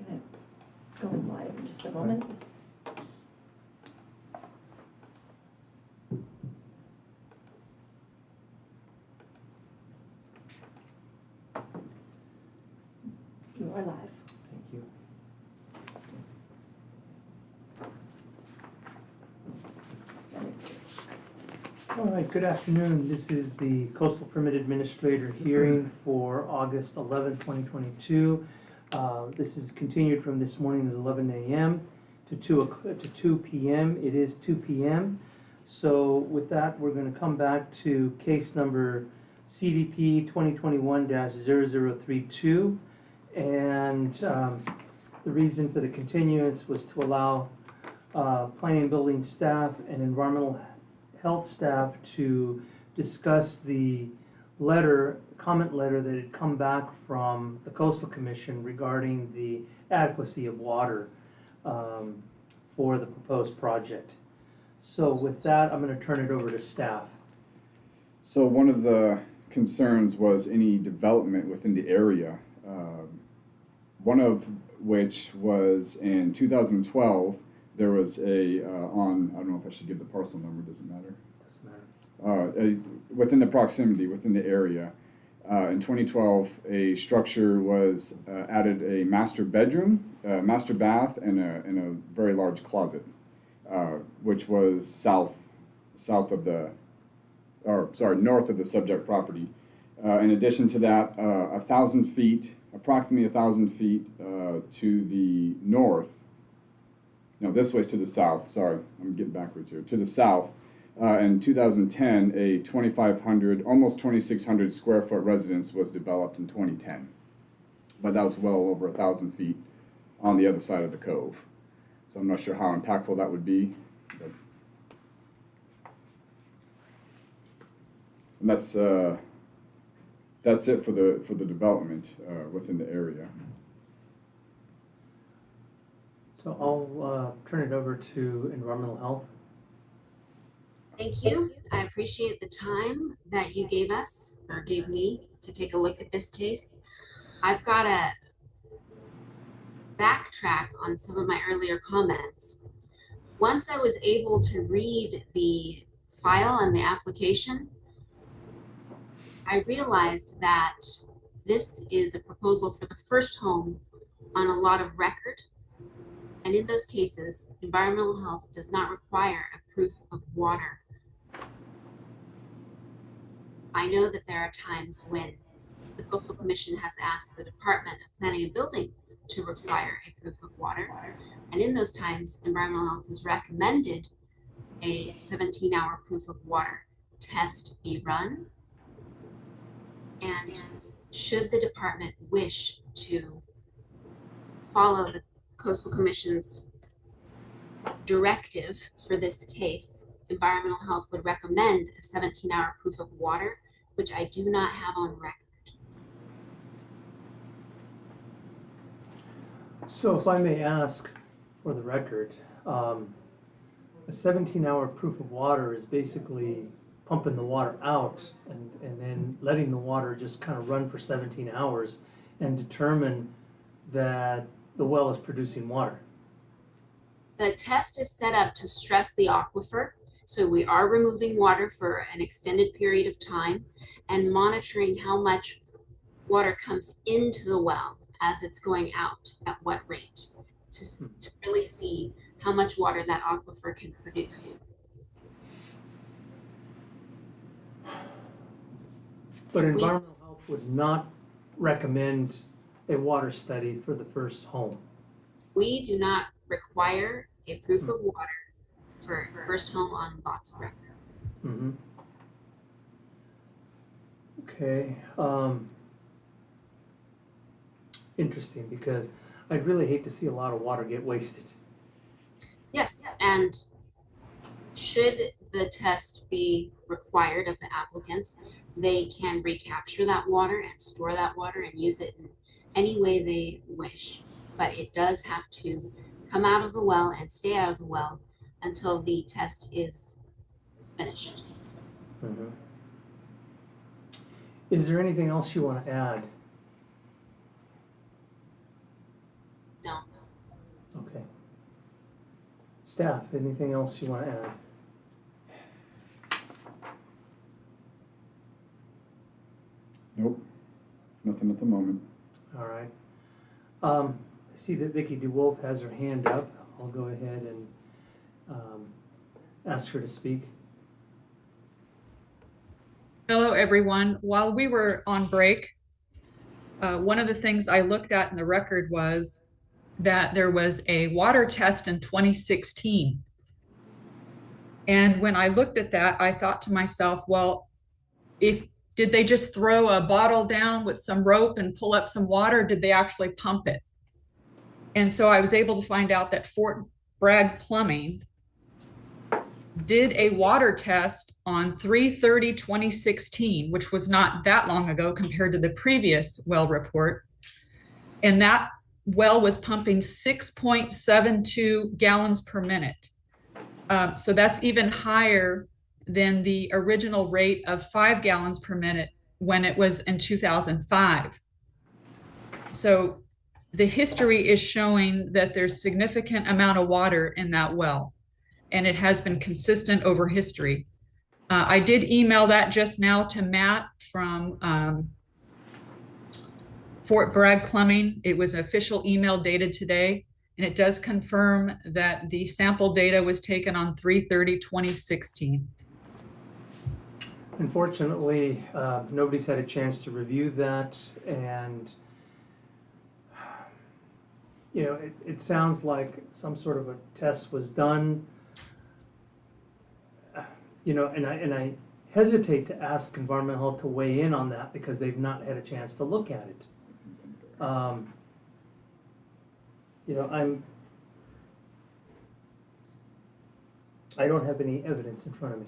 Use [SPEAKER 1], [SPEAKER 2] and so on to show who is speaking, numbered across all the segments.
[SPEAKER 1] gonna go in live in just a moment. You are live.
[SPEAKER 2] Thank you. All right, good afternoon. This is the Coastal Permit Administrator hearing for August 11, 2022. This is continued from this morning at 11 a.m. to 2 p.m. It is 2 p.m. So with that, we're going to come back to case number CDP 2021-0032. And the reason for the continuance was to allow planning and building staff and environmental health staff to discuss the comment letter that had come back from the Coastal Commission regarding the adequacy of water for the proposed project. So with that, I'm going to turn it over to staff.
[SPEAKER 3] So one of the concerns was any development within the area, one of which was in 2012. There was I don't know if I should give the parcel number, doesn't matter.
[SPEAKER 2] Doesn't matter.
[SPEAKER 3] Within the proximity, within the area. In 2012, a structure was added, a master bedroom, master bath, and a very large closet, which was north of the subject property. In addition to that, 1,000 feet, approximately 1,000 feet to the north. No, this way's to the south. Sorry, I'm getting backwards here. To the south, in 2010, a 2,500, almost 2,600 square foot residence was developed in 2010. But that was well over 1,000 feet on the other side of the cove. So I'm not sure how impactful that would be. But... And that's it for the development within the area.
[SPEAKER 2] So I'll turn it over to environmental health.
[SPEAKER 4] Thank you. I appreciate the time that you gave us, or gave me, to take a look at this case. I've got to backtrack on some of my earlier comments. Once I was able to read the file and the application, I realized that this is a proposal for the first home on a lot of record. And in those cases, environmental health does not require a proof of water. I know that there are times when the Coastal Commission has asked the Department of Planning and Building to require a proof of water. And in those times, environmental health has recommended a 17-hour proof of water test be run. And should the department wish to follow the Coastal Commission's directive for this case, environmental health would recommend a 17-hour proof of water, which I do not have on record.
[SPEAKER 2] So if I may ask for the record, a 17-hour proof of water is basically pumping the water out and then letting the water just kind of run for 17 hours and determine that the well is producing water.
[SPEAKER 4] The test is set up to stress the aquifer. So we are removing water for an extended period of time and monitoring how much water comes into the well as it's going out at what rate to really see how much water that aquifer can produce.
[SPEAKER 2] But environmental health would not recommend a water study for the first home.
[SPEAKER 4] We do not require a proof of water for first home on lots of record.
[SPEAKER 2] Mm-hmm. Okay. Interesting, because I'd really hate to see a lot of water get wasted.
[SPEAKER 4] Yes, and should the test be required of the applicants, they can recapture that water and store that water and use it in any way they wish. But it does have to come out of the well and stay out of the well until the test is finished.
[SPEAKER 2] Mm-hmm. Is there anything else you want to add?
[SPEAKER 4] No.
[SPEAKER 2] Okay. Staff, anything else you want to add?
[SPEAKER 3] Nope, nothing at the moment.
[SPEAKER 2] All right. I see that Vicky DeWolf has her hand up. I'll go ahead and ask her to speak.
[SPEAKER 5] Hello, everyone. While we were on break, one of the things I looked at in the record was that there was a water test in 2016. And when I looked at that, I thought to myself, well, did they just throw a bottle down with some rope and pull up some water? Did they actually pump it? And so I was able to find out that Fort Bragg Plumbing did a water test on 3/30/2016, which was not that long ago compared to the previous well report. And that well was pumping 6.72 gallons per minute. So that's even higher than the original rate of 5 gallons per minute when it was in 2005. So the history is showing that there's significant amount of water in that well, and it has been consistent over history. I did email that just now to Matt from Fort Bragg Plumbing. It was an official email dated today, and it does confirm that the sample data was taken on 3/30/2016.
[SPEAKER 2] Unfortunately, nobody's had a chance to review that, and you know, it sounds like some sort of a test was done. You know, and I hesitate to ask Environmental Health to weigh in on that because they've not had a chance to look at it. You know, I don't have any evidence in front of me.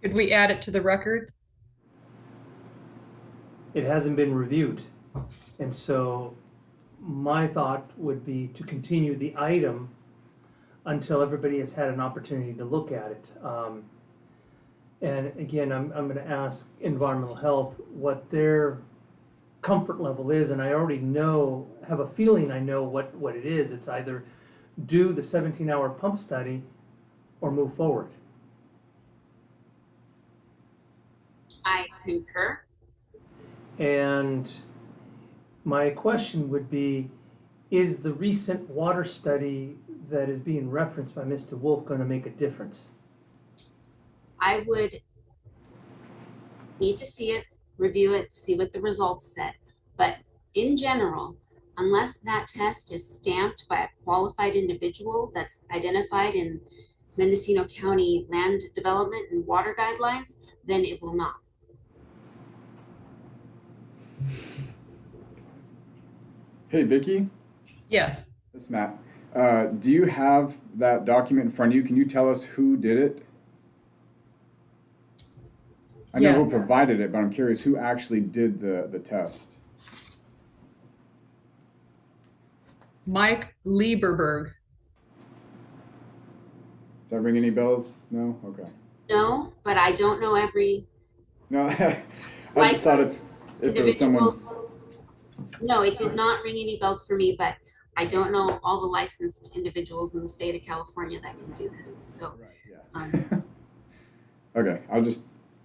[SPEAKER 5] Could we add it to the record?
[SPEAKER 2] It hasn't been reviewed, and so my thought would be to continue the item until everybody has had an opportunity to look at it. And again, I'm going to ask Environmental Health what their comfort level is, and I already have a feeling I know what it is. It's either do the 17-hour pump study or move forward.
[SPEAKER 4] I concur.
[SPEAKER 2] And my question would be, is the recent water study that is being referenced by Mr. Wolf going to make a difference?
[SPEAKER 4] I would need to see it, review it, see what the results said. But in general, unless that test is stamped by a qualified individual that's identified in Mendocino County Land Development and Water Guidelines, then it will not.
[SPEAKER 3] Hey, Vicky,
[SPEAKER 5] Yes.
[SPEAKER 3] this is Matt. Do you have that document in front of you? Can you tell us who did it? I know
[SPEAKER 5] Yes.
[SPEAKER 3] who provided it, but I'm curious who actually did the test.
[SPEAKER 5] Mike Lieberberg.
[SPEAKER 3] Does that ring any bells? No? Okay.
[SPEAKER 4] No, but I don't know every
[SPEAKER 3] No, I just thought if there was someone.
[SPEAKER 4] No, it did not ring any bells for me, but I don't know all the licensed individuals in the state of California that can do this. So,
[SPEAKER 3] Right, yeah. Okay, I'll just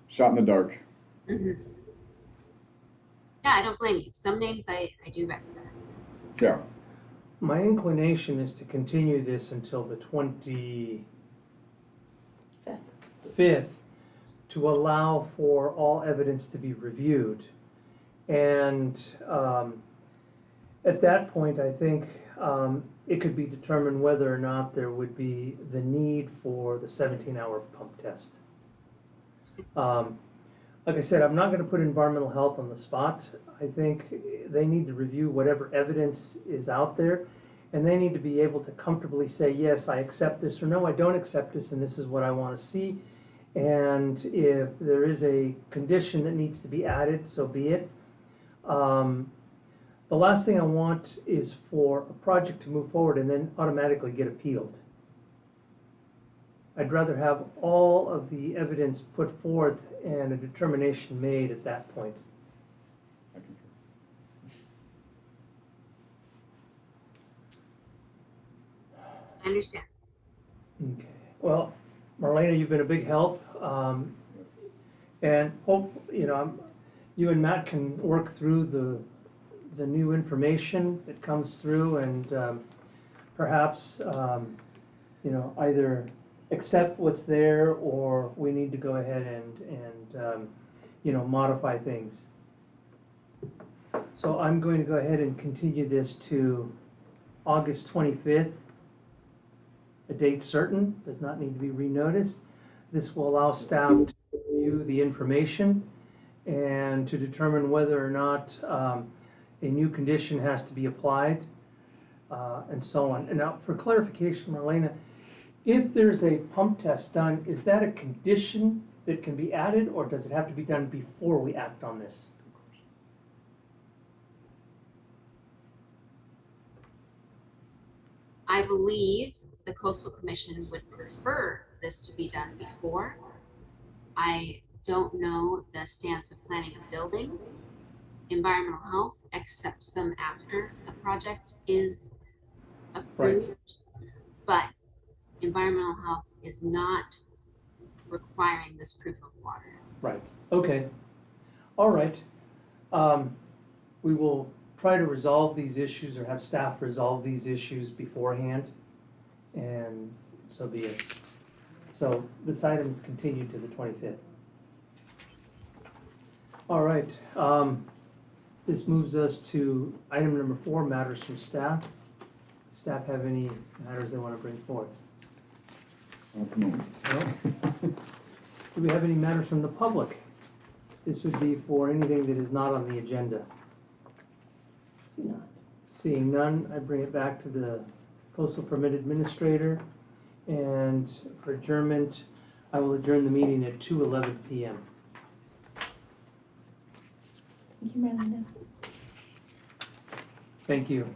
[SPEAKER 3] shot in the dark.
[SPEAKER 4] yeah, I don't blame you. Some names I do recognize.
[SPEAKER 3] Yeah.
[SPEAKER 2] My inclination is to continue this until the 25th to allow for all evidence to be reviewed. And at that point, I think it could be determined whether or not there would be the need for the 17-hour pump test. Like I said, I'm not going to put Environmental Health on the spot. I think they need to review whatever evidence is out there, and they need to be able to comfortably say, yes, I accept this, or no, I don't accept this, and this is what I want to see. And if there is a condition that needs to be added, so be it. The last thing I want is for a project to move forward and then automatically get appealed. I'd rather have all of the evidence put forth and a determination made at that point.
[SPEAKER 3] I concur.
[SPEAKER 4] I understand.
[SPEAKER 2] Okay, well, Marlena, you've been a big help, and hope, you and Matt can work through the new information that comes through and, perhaps, either accept what's there or we need to go ahead and modify things. So I'm going to go ahead and continue this to August 25th. A date certain, does not need to be renoticed. This will allow staff to review the information and to determine whether or not a new condition has to be applied, and so on. And now, for clarification, Marlena, if there's a pump test done, is that a condition that can be added, or does it have to be done before we act on this?
[SPEAKER 4] I believe the Coastal Commission would prefer this to be done before. I don't know the stance of planning and building. Environmental health accepts them after a project is approved, but environmental health is not requiring this proof of water.
[SPEAKER 2] Right, okay. All right. We will try to resolve these issues or have staff resolve these issues beforehand, and so be it. So this item is continued to the 25th. All right, this moves us to item number 4, matters from staff. Staff have any matters they want to bring forth?
[SPEAKER 3] Come on.
[SPEAKER 2] No? Do we have any matters from the public? This would be for anything that is not on the agenda.
[SPEAKER 1] Do not.
[SPEAKER 2] Seeing none, I bring it back to the Coastal Permit Administrator, and for adjournment, I will adjourn the meeting at 2:11 p.m.
[SPEAKER 1] Thank you, Marlena.
[SPEAKER 2] Thank you.